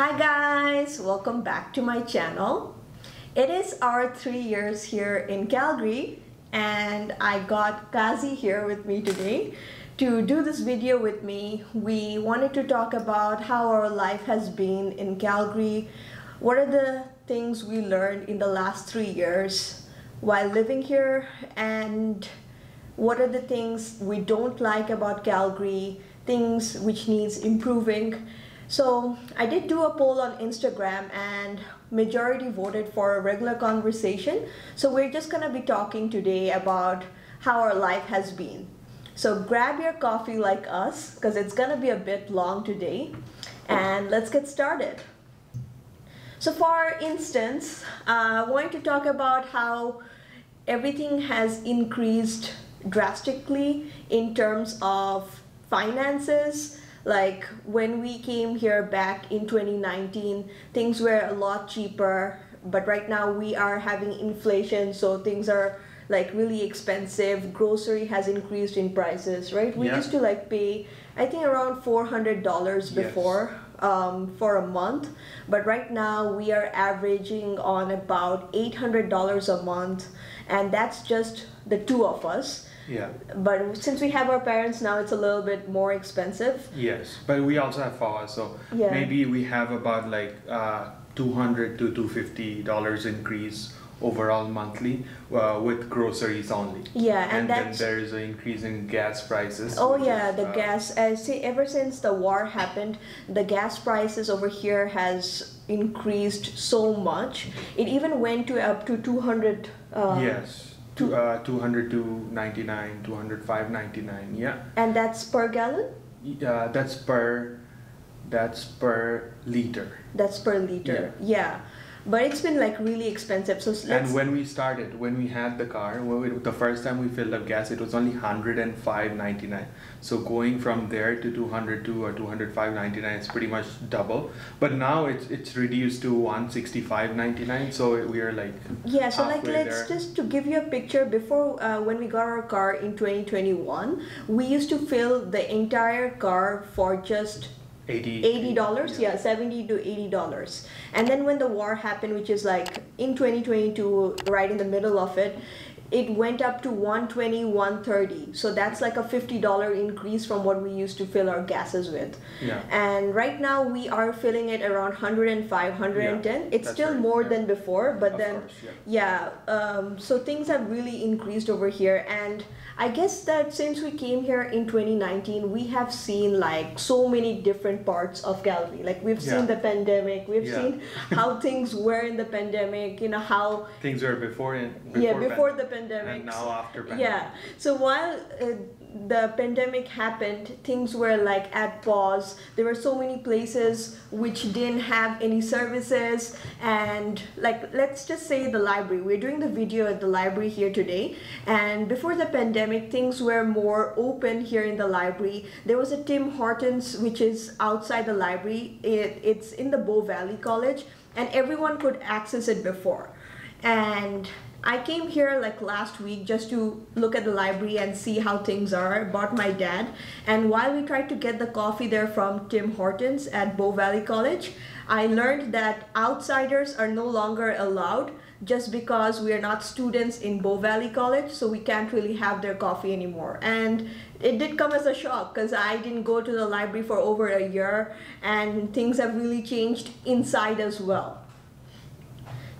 Hi guys, welcome back to my channel. It is our 3 years here in Calgary and I got Kazi here with me today to do this video with me. We wanted to talk about how our life has been in Calgary, what are the things we learned in the last 3 years while living here, and what are the things we don't like about Calgary, things which needs improving. So I did do a poll on Instagram and majority voted for a regular conversation. So we're just gonna be talking today about how our life has been. So grab your coffee like us because it's gonna be a bit long today, and let's get started. So for instance, I wanted to talk about how everything has increased drastically in terms of finances. Like when we came here back in 2019, things were a lot cheaper, but right now we are having inflation, so things are like really expensive. Grocery has increased in prices, right? We used to like pay, I think, around $400 before for a month, but right now we are averaging on about $800 a month, and that's just the two of us. Yeah. But since we have our parents now, it's a little bit more expensive. Yes, but we also have FAWA, so maybe we have about like $200 to $250 increase overall monthly with groceries only. Yeah, and then there is an increase in gas prices. Oh yeah, the gas. Ever since the war happened, the gas prices over here has increased so much. It even went to up to 200. Yes. 200 to 99, 205, 99, yeah. And that's per gallon? That's per liter. That's per liter, yeah. But it's been like really expensive. So and when we had the car, the first time we filled up gas, it was only $105.99. So going from there to 202 or 205.99 is pretty much double. But now it's reduced to $165.99. So we are like so like let's just to give you a picture. Before when we got our car in 2021, we used to fill the entire car for just $80, yeah, $70 to $80. And then when the war happened, which is like in 2022, right in the middle of it, it went up to $120, $130. So that's like a $50 increase from what we used to fill our gases with. Yeah. And right now we are filling it around 105, 110. It's still more than before, but so things have really increased over here. And I guess that since we came here in 2019, we have seen like so many different parts of Calgary. Like we've seen the pandemic, we've seen how things were in the pandemic, you know, how things were before the pandemic. And now after pandemic. Yeah. So while the pandemic happened, things were like at pause. There were so many places which didn't have any services, and like let's just say the library. We're doing the video at the library here today, and before the pandemic, things were more open here in the library. There was a Tim Hortons which is outside the library. It's in the Bow Valley College, and everyone could access it before. And I came here like last week just to look at the library and see how things are. I brought my dad, and while we tried to get the coffee there from Tim Hortons at Bow Valley College, I learned that outsiders are no longer allowed just because we are not students in Bow Valley College, so we can't really have their coffee anymore. And it did come as a shock because I didn't go to the library for over a year, and things have really changed inside as well.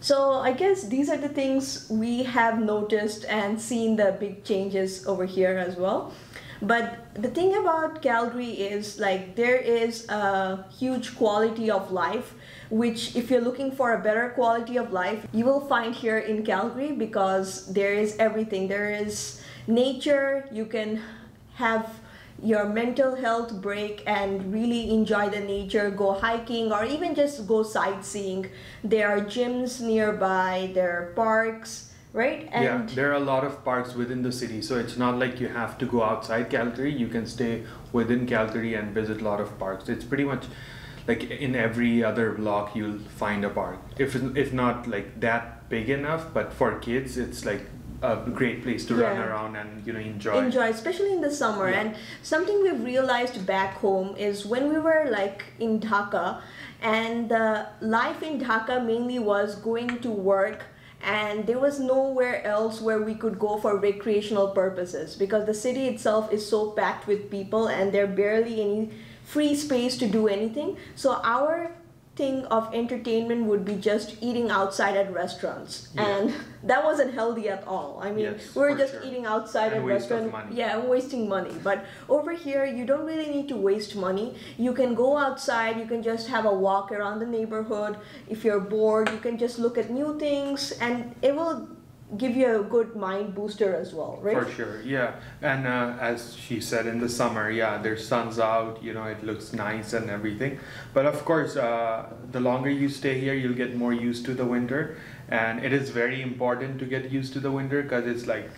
So I guess these are the things we have noticed and seen the big changes over here as well. But the thing about Calgary is like there is a huge quality of life, which if you're looking for a better quality of life, you will find here in Calgary, because there is everything. There is nature, you can have your mental health break and really enjoy the nature, go hiking or even just go sightseeing. There are gyms nearby, there are parks, right? And there are a lot of parks within the city, so it's not like you have to go outside Calgary. You can stay within Calgary and visit a lot of parks. It's pretty much like in every other block you'll find a park, if not like that big enough, but for kids it's like a great place to run around and enjoy, especially in the summer. And something we've realized back home is when we were like in Dhaka, and the life in Dhaka mainly was going to work, and there was nowhere else where we could go for recreational purposes because the city itself is so packed with people and there barely any free space to do anything. So our thing of entertainment would be just eating outside at restaurants, and that wasn't healthy at all. I mean, Yes, we were for just sure. eating outside And at waste of restaurants, money. yeah, wasting money. But over here you don't really need to waste money. You can go outside, you can just have a walk around the neighborhood. If you're bored, you can just look at new things, and it will give you a good mind booster as well, right? For sure, yeah. And as she said, in the summer, yeah, there's sun's out, you know, it looks nice and everything. But of course, the longer you stay here, you'll get more used to the winter. And it is very important to get used to the winter because it's like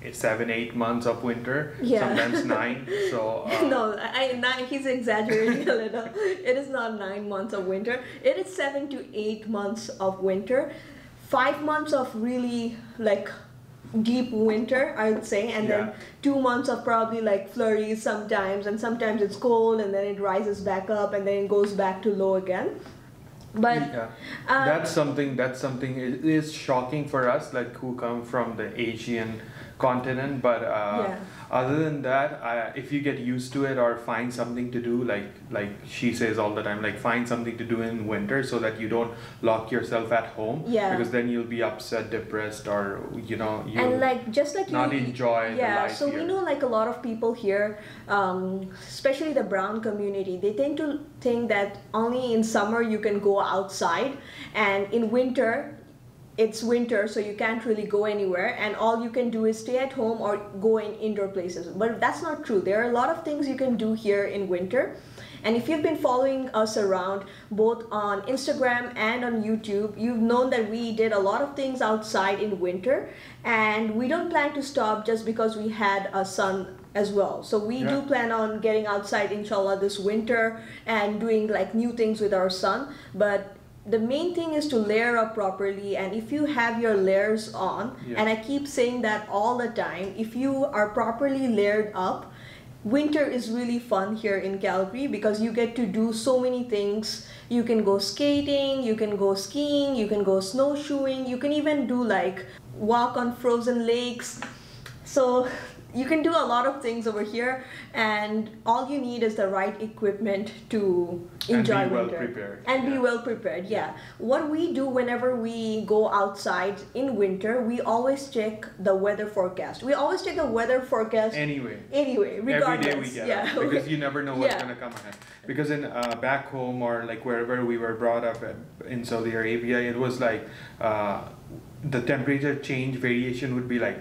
7-8 months of winter, sometimes 9. So No, he's exaggerating a little. It is not 9 months of winter. It is 7 to 8 months of winter. 5 months of really like deep winter, I would say, and then 2 months of probably like flurries sometimes, and sometimes it's cold and then it rises back up and then it goes back to low again. But that's something it is shocking for us, like who come from the Asian continent. But other than that, if you get used to it or find something to do, like she says all the time, like find something to do in winter so that you don't lock yourself at home, because then you'll be upset, depressed, or you know, and like just like not enjoy the life so here. we know like a lot of people here, especially the brown community, they tend to think that only in summer you can go outside, and in winter it's winter, so you can't really go anywhere, and all you can do is stay at home or go in indoor places. But that's not true. There are a lot of things you can do here in winter. And if you've been following us around both on Instagram and on YouTube, you've known that we did a lot of things outside in winter, and we don't plan to stop just because we had a son as well. So we do plan on getting outside, inshallah, this winter and doing like new things with our son. But the main thing is to layer up properly, and if you have your layers on, and I keep saying that all the time, if you are properly layered up, winter is really fun here in Calgary because you get to do so many things. You can go skating, you can go skiing, you can go snowshoeing, you can even do like walk on frozen lakes. So you can do a lot of things over here, and all you need is the right equipment to enjoy and be winter. well prepared. And be well prepared, What we do whenever we go outside in winter, we always check the weather forecast. We always check the weather forecast Anyway, regardless. every day we get it, because you never know what's gonna come ahead. Because in back home or like wherever we were brought up in Saudi Arabia, it was like the temperature change variation would be like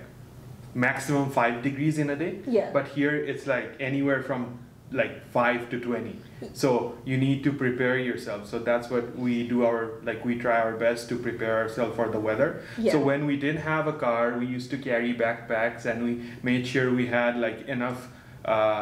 maximum 5 degrees in a day. But here it's like anywhere from like 5 to 20. So you need to prepare yourself. So that's what we do. We try our best to prepare ourselves for the weather. So when we didn't have a car, we used to carry backpacks, and we made sure we had like enough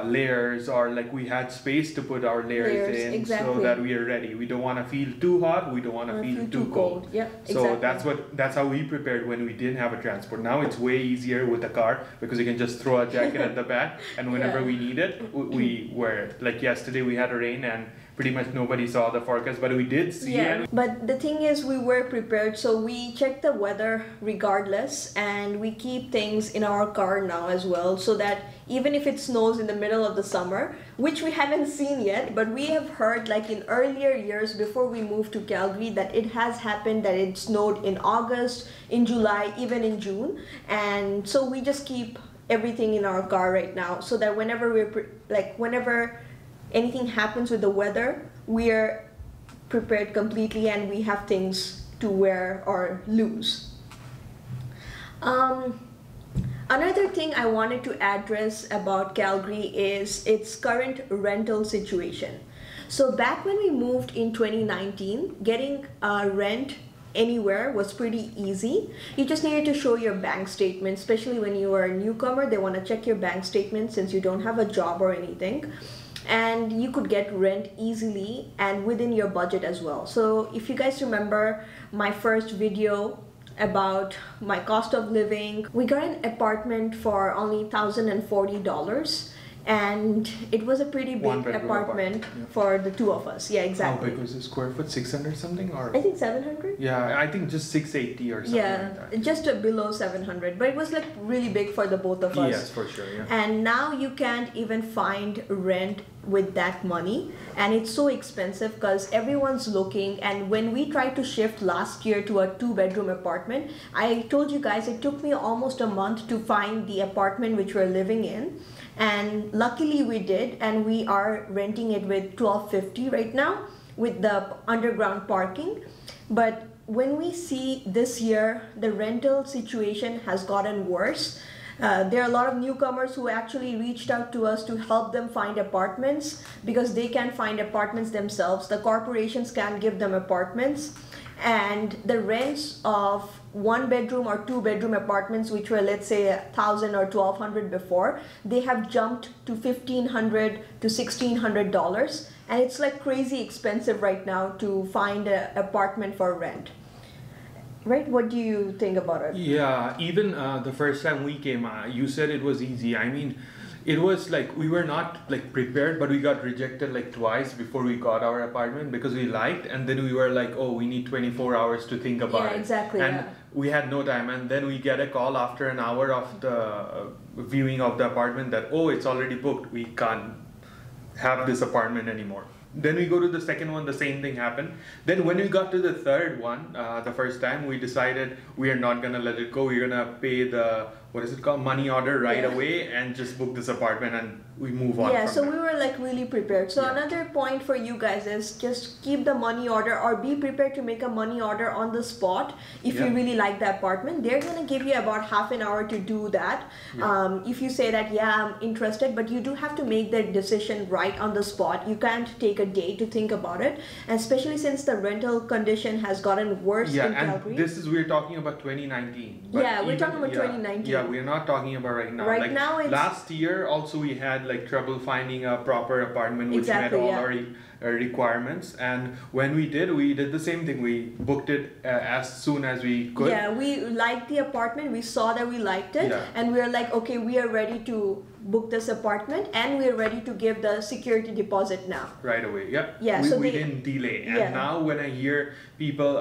layers, or like we had space to put our layers in, so that we are ready. We don't want to feel too hot, we don't want to feel too cold. So that's how we prepared when we didn't have a transport. Now it's way easier with a car because you can just throw a jacket at the back, and whenever we need it, we wear it. Like yesterday we had a rain and pretty much nobody saw the forecast, but we did see it. But the thing is, we were prepared, so we check the weather regardless, and we keep things in our car now as well, so that even if it snows in the middle of the summer, which we haven't seen yet, but we have heard like in earlier years before we moved to Calgary that it has happened that it snowed in August, in July, even in June. And so we just keep everything in our car right now, so that whenever whenever anything happens with the weather, we are prepared completely and we have things to wear or lose. Another thing I wanted to address about Calgary is its current rental situation. So back when we moved in 2019, getting a rent anywhere was pretty easy. You just needed to show your bank statement, especially when you are a newcomer. They want to check your bank statement since you don't have a job or anything. And you could get rent easily and within your budget as well. So if you guys remember my first video about my cost of living, we got an apartment for only $1,040 and it was a pretty One big bedroom apartment apartment, yeah. for the two of us. Yeah, exactly. How big was the square foot? 600 something or? I think 700. Yeah, I think just 680 or something Yeah, like that. just below 700, but it was like really big for the both of us. Yes, for sure. Yeah. And now you can't even find rent with that money, and it's so expensive because everyone's looking. And when we tried to shift last year to a 2-bedroom apartment, I told you guys it took me almost a month to find the apartment which we're living in, and luckily we did, and we are renting it with $12.50 right now with the underground parking. But when we see this year the rental situation has gotten worse, there are a lot of newcomers who actually reached out to us to help them find apartments because they can't find apartments themselves. The corporations can't give them apartments, and the rents of 1-bedroom or 2-bedroom apartments, which were, let's say, $1,000 or $1,200 before, they have jumped to $1,500 to $1,600, and it's like crazy expensive right now to find an apartment for rent. Right? What do you think about it? Yeah, even the first time we came, you said it was easy. I mean, it was like we were not like prepared, but we got rejected like twice before we got our apartment because we liked, and then we were like, oh, we need 24 hours to think about it. Yeah, exactly. And yeah. we had no time, and then we get a call after an hour of the viewing of the apartment that, oh, it's already booked, we can't have this apartment anymore. Then we go to the second one, the same thing happened. Then when we got to the third one, the first time, we decided we are not gonna let it go. We're gonna pay the, what is it called, money order right away and just book this apartment, and we move on. Yeah, from so there. we were like really prepared. So another point for you guys is just keep the money order, or be prepared to make a money order on the spot if you really like the apartment. They're gonna give you about half an hour to do that. If you say that, yeah, I'm interested, but you do have to make the decision right on the spot. You can't take a day to think about it, and especially since the rental condition has gotten worse in Calgary. This is, we're talking about 2019. Yeah, we're talking about 2019. Yeah, we're not talking about right now. Right like now it's... Last year also we had like trouble finding a proper apartment which met all our requirements, and when we did the same thing. We booked it as soon as we could. Yeah, we liked the apartment, we saw that we liked it, and we were like, okay, we are ready to book this apartment, and we are ready to give the security deposit now. Right away, we didn't delay. And now when I hear people,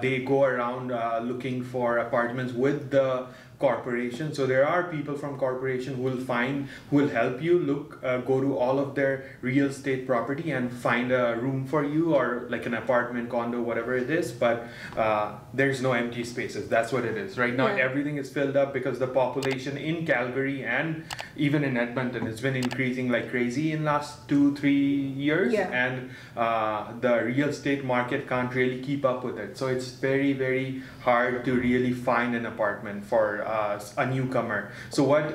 they go around looking for apartments with the corporation. So there are people from corporation who will help you go to all of their real estate property and find a room for you, or like an apartment, condo, whatever it is. But there's no empty spaces. That's what it is. Right now everything is filled up because the population in Calgary and even in Edmonton has been increasing like crazy in last 2-3 years, and the real estate market can't really keep up with it. So it's very, very hard to really find an apartment for a newcomer. So what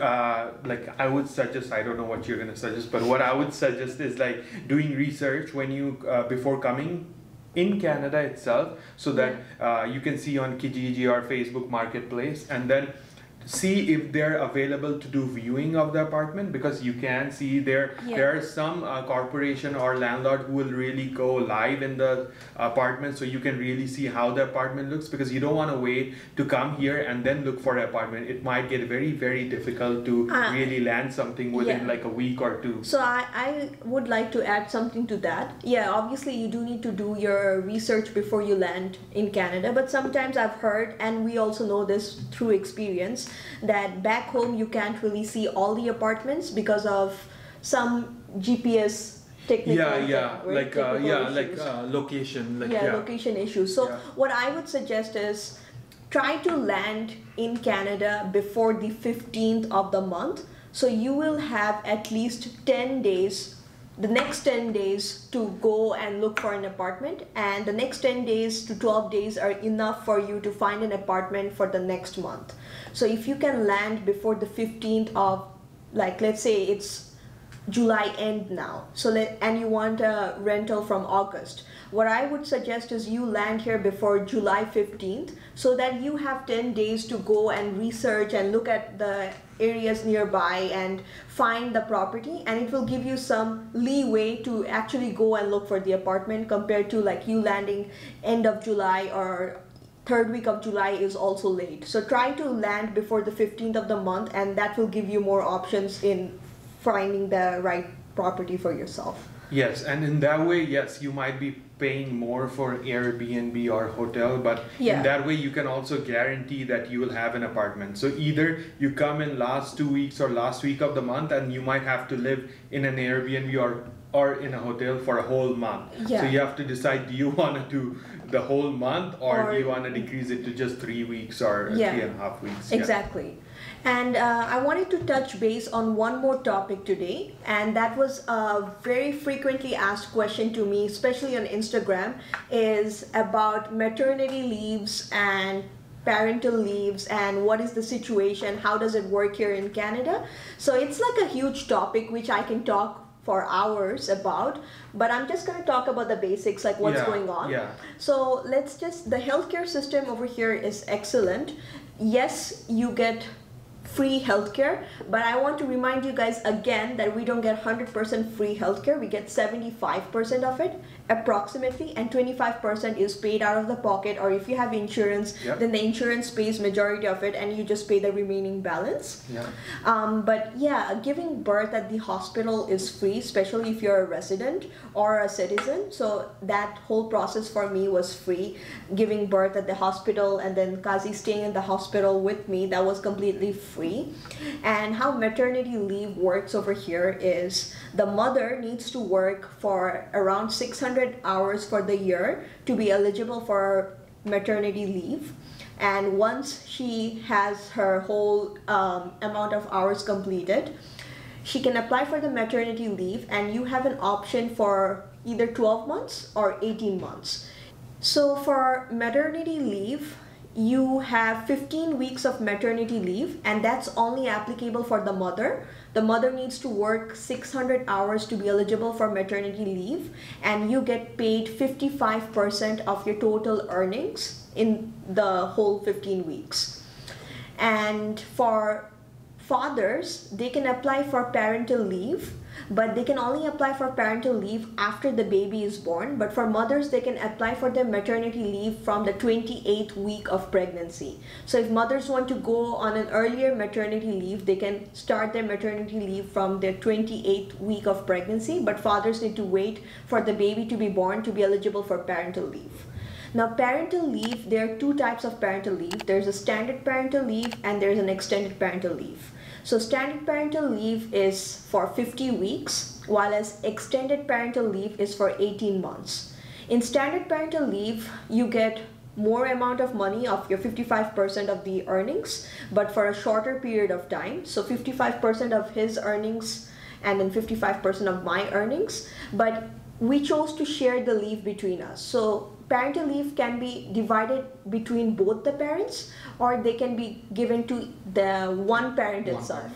like I would suggest, I don't know what you're gonna suggest, but what I would suggest is like doing research when you before coming in Canada itself, so that you can see on Kijiji or Facebook Marketplace, and then see if they're available to do viewing of the apartment, because you can see there are some corporation or landlord who will really go live in the apartment, so you can really see how the apartment looks, because you don't want to wait to come here and then look for an apartment. It might get very, very difficult to really land something within like a week or two. So I would like to add something to that. Yeah, obviously you do need to do your research before you land in Canada, but sometimes I've heard, and we also know this through experience, that back home you can't really see all the apartments because of some GPS technical location, location issues. So what I would suggest is try to land in Canada before the 15th of the month, so you will have at least 10 days, the next 10 days to go and look for an apartment, and the next 10 days to 12 days are enough for you to find an apartment for the next month. So if you can land before the 15th of, like, let's say it's July end now, and you want a rental from August, what I would suggest is you land here before July 15th, so that you have 10 days to go and research and look at the areas nearby and find the property, and it will give you some leeway to actually go and look for the apartment, compared to like you landing end of July or third week of July is also late. So try to land before the 15th of the month, and that will give you more options in finding the right property for yourself. Yes, and in that way, yes, you might be paying more for Airbnb or hotel, but in that way you can also guarantee that you will have an apartment. So either you come in last 2 weeks or last week of the month and you might have to live in an Airbnb or in a hotel for a whole month. So you have to decide, do you want to do the whole month or do you want to decrease it to just 3 weeks or 3.5 weeks? Exactly. And I wanted to touch base on one more topic today, and that was a very frequently asked question to me, especially on Instagram, is about maternity leaves and parental leaves and what is the situation, how does it work here in Canada. So it's like a huge topic which I can talk for hours about, but I'm just going to talk about the basics, like what's going on. So the healthcare system over here is excellent. Yes, you get free healthcare, but I want to remind you guys again that we don't get 100% free healthcare. We get 75% of it approximately, and 25% is paid out of the pocket, or if you have insurance, then the insurance pays majority of it and you just pay the remaining balance. But yeah, giving birth at the hospital is free, especially if you're a resident or a citizen. So that whole process for me was free, giving birth at the hospital, and then Kazi staying in the hospital with me, that was completely free. And how maternity leave works over here is the mother needs to work for around 600 hours for the year to be eligible for maternity leave. And once she has her whole amount of hours completed, she can apply for the maternity leave, and you have an option for either 12 months or 18 months. So for maternity leave, you have 15 weeks of maternity leave, and that's only applicable for the mother. The mother needs to work 600 hours to be eligible for maternity leave, and you get paid 55% of your total earnings in the whole 15 weeks. And for fathers, they can apply for parental leave, but they can only apply for parental leave after the baby is born. But for mothers, they can apply for their maternity leave from the 28th week of pregnancy. So if mothers want to go on an earlier maternity leave, they can start their maternity leave from their 28th week of pregnancy, but fathers need to wait for the baby to be born to be eligible for parental leave. Now, parental leave, there are two types of parental leave. There's a standard parental leave and there's an extended parental leave. So standard parental leave is for 50 weeks, while as extended parental leave is for 18 months. In standard parental leave, you get more amount of money of your 55% of the earnings, but for a shorter period of time. So 55% of his earnings and then 55% of my earnings. But we chose to share the leave between us. So parental leave can be divided between both the parents, or they can be given to the one parent itself.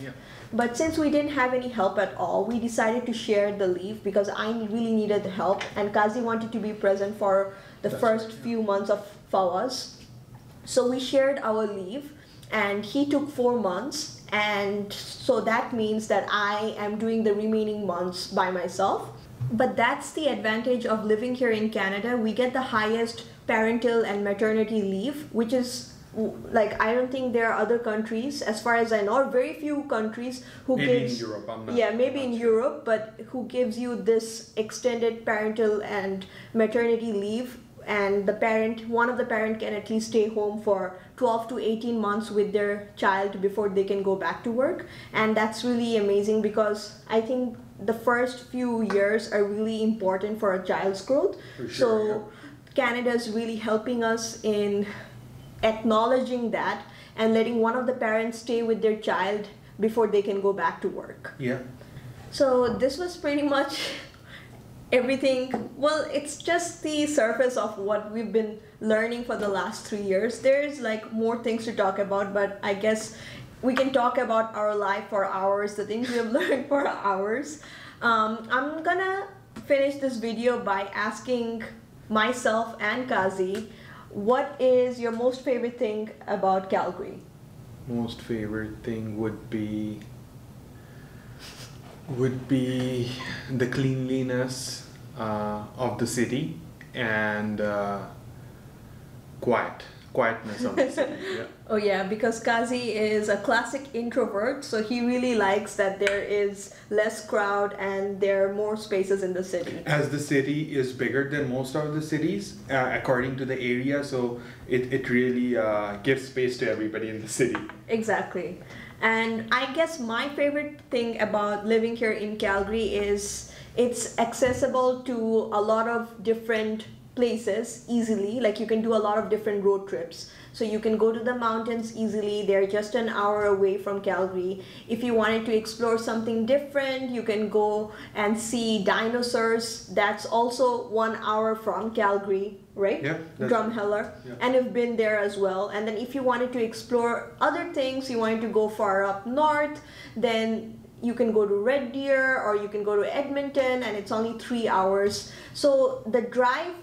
But since we didn't have any help at all, we decided to share the leave because I really needed the help, and Kazi wanted to be present for the first few months of Fawaz. So we shared our leave, and he took 4 months, and so that means that I am doing the remaining months by myself. But that's the advantage of living here in Canada. We get the highest parental and maternity leave, which is like, I don't think there are other countries, as far as I know, or very few countries who gives, in Europe, maybe in Europe, but who gives you this extended parental and maternity leave, and one of the parent can at least stay home for 12 to 18 months with their child before they can go back to work. And that's really amazing, because I think the first few years are really important for a child's growth. So Canada is really helping us in acknowledging that and letting one of the parents stay with their child before they can go back to work. So this was pretty much everything. Well, it's just the surface of what we've been learning for the last 3 years. There's like more things to talk about, but I guess we can talk about our life for hours, the things we have learned for hours. I'm gonna finish this video by asking myself and Kazi, what is your most favorite thing about Calgary? Most favorite thing would be the cleanliness of the city and quiet. quietness of the city. Yeah. Oh yeah, because Kazi is a classic introvert, so he really likes that there is less crowd and there are more spaces in the city. As the city is bigger than most of the cities, according to the area, so it really gives space to everybody in the city. Exactly. And I guess my favorite thing about living here in Calgary is it's accessible to a lot of different places easily. Like you can do a lot of different road trips. So you can go to the mountains easily. They're just an hour away from Calgary. If you wanted to explore something different, you can go and see dinosaurs. That's also 1 hour from Calgary, right? Yeah. Drumheller. Yeah. And you've been there as well. And then if you wanted to explore other things, you wanted to go far up north, then you can go to Red Deer or you can go to Edmonton, and it's only 3 hours. So the drive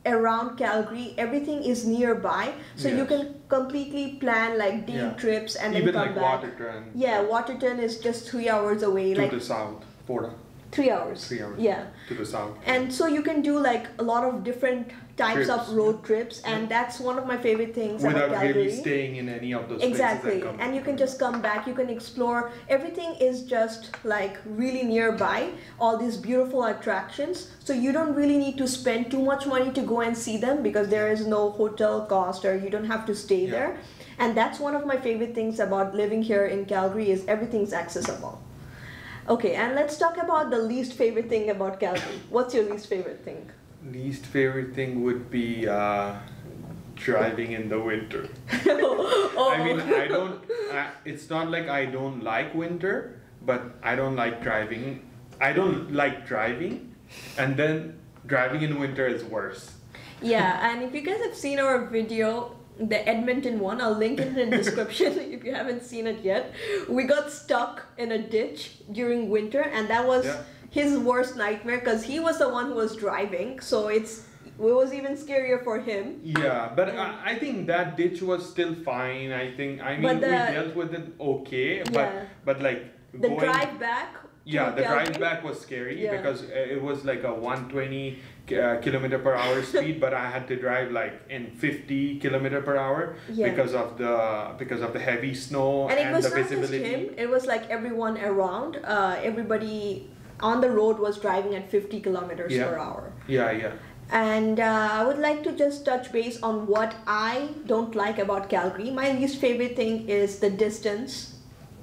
around Calgary, everything is nearby, so you can completely plan like day trips and even then come like back. Waterton. Yeah, Waterton is just 3 hours away. To like the south, Florida. 3 hours. 3 hours. Yeah. To the south. And so you can do like a lot of different types Trips, of road trips, and that's one of my favorite things about Without Calgary. really staying in any of those Exactly. places. And you can just come back, you can explore. Everything is just like really nearby, all these beautiful attractions. So you don't really need to spend too much money to go and see them because there is no hotel cost or you don't have to stay there. And that's one of my favorite things about living here in Calgary is everything's accessible. Okay, and let's talk about the least favorite thing about Calgary. What's your least favorite thing? Least favorite thing would be driving in the winter. Oh. I mean, it's not like I don't like winter, but I don't like driving. I don't like driving, and then driving in winter is worse. Yeah, and if you guys have seen our video, the Edmonton one, I'll link it in the description if you haven't seen it yet. We got stuck in a ditch during winter, and that was his worst nightmare because he was the one who was driving, so it was even scarier for him. Yeah, but I think that ditch was still fine. I mean, we dealt with it okay, but like the drive back. Yeah, the drive back was scary because it was like a 120 kilometer per hour speed, but I had to drive like in 50 kilometer per hour because of the heavy snow and it was the not visibility. Just him, it was like everyone around. Everybody on the road was driving at 50 kilometers per hour. Yeah. And I would like to just touch base on what I don't like about Calgary. My least favorite thing is the distance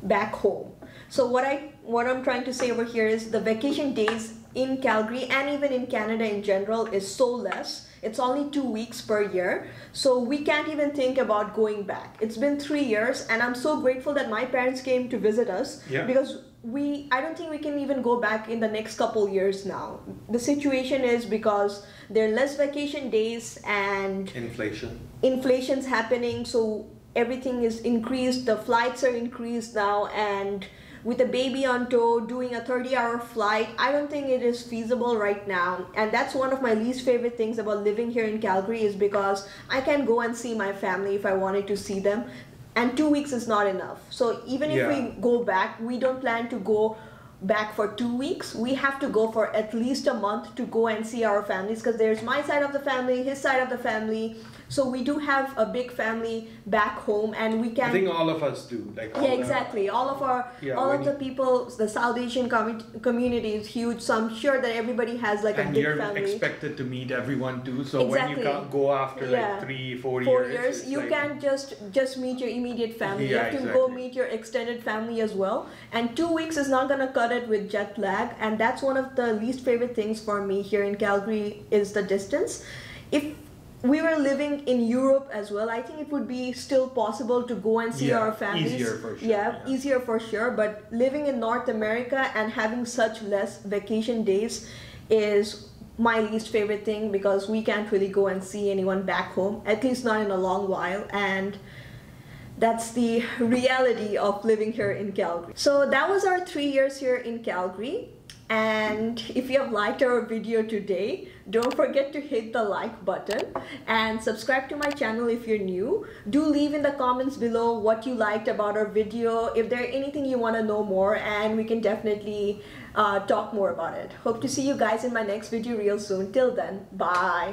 back home. So what I'm trying to say over here is the vacation days in Calgary and even in Canada in general is so less. It's only 2 weeks per year. So we can't even think about going back. It's been 3 years, and I'm so grateful that my parents came to visit us because I don't think we can even go back in the next couple years now. The situation is because there are less vacation days and inflation's happening, so everything is increased. The flights are increased now, and with a baby on tow, doing a 30-hour flight, I don't think it is feasible right now. And that's one of my least favorite things about living here in Calgary is because I can go and see my family if I wanted to see them. And 2 weeks is not enough. So even if we go back, we don't plan to go back for 2 weeks. We have to go for at least a month to go and see our families because there's my side of the family, his side of the family. So we do have a big family back home, and we can. I think all of us do. Exactly. All of the people, the South Asian community is huge. So I'm sure that everybody has like a big family. And you're expected to meet everyone too. So when you can't go after like 3-4 years, you can't just meet your immediate family. You have to go meet your extended family as well. And 2 weeks is not gonna cut it with jet lag. And that's one of the least favorite things for me here in Calgary is the distance. If we were living in Europe as well, I think it would be still possible to go and see our families. Easier for sure. Easier for sure. But living in North America and having such less vacation days is my least favorite thing because we can't really go and see anyone back home, at least not in a long while. And that's the reality of living here in Calgary. So that was our 3 years here in Calgary. And if you have liked our video today, don't forget to hit the like button and subscribe to my channel if you're new. Do leave in the comments below what you liked about our video, if there's anything you want to know more, and we can definitely talk more about it. Hope to see you guys in my next video real soon. Till then, bye.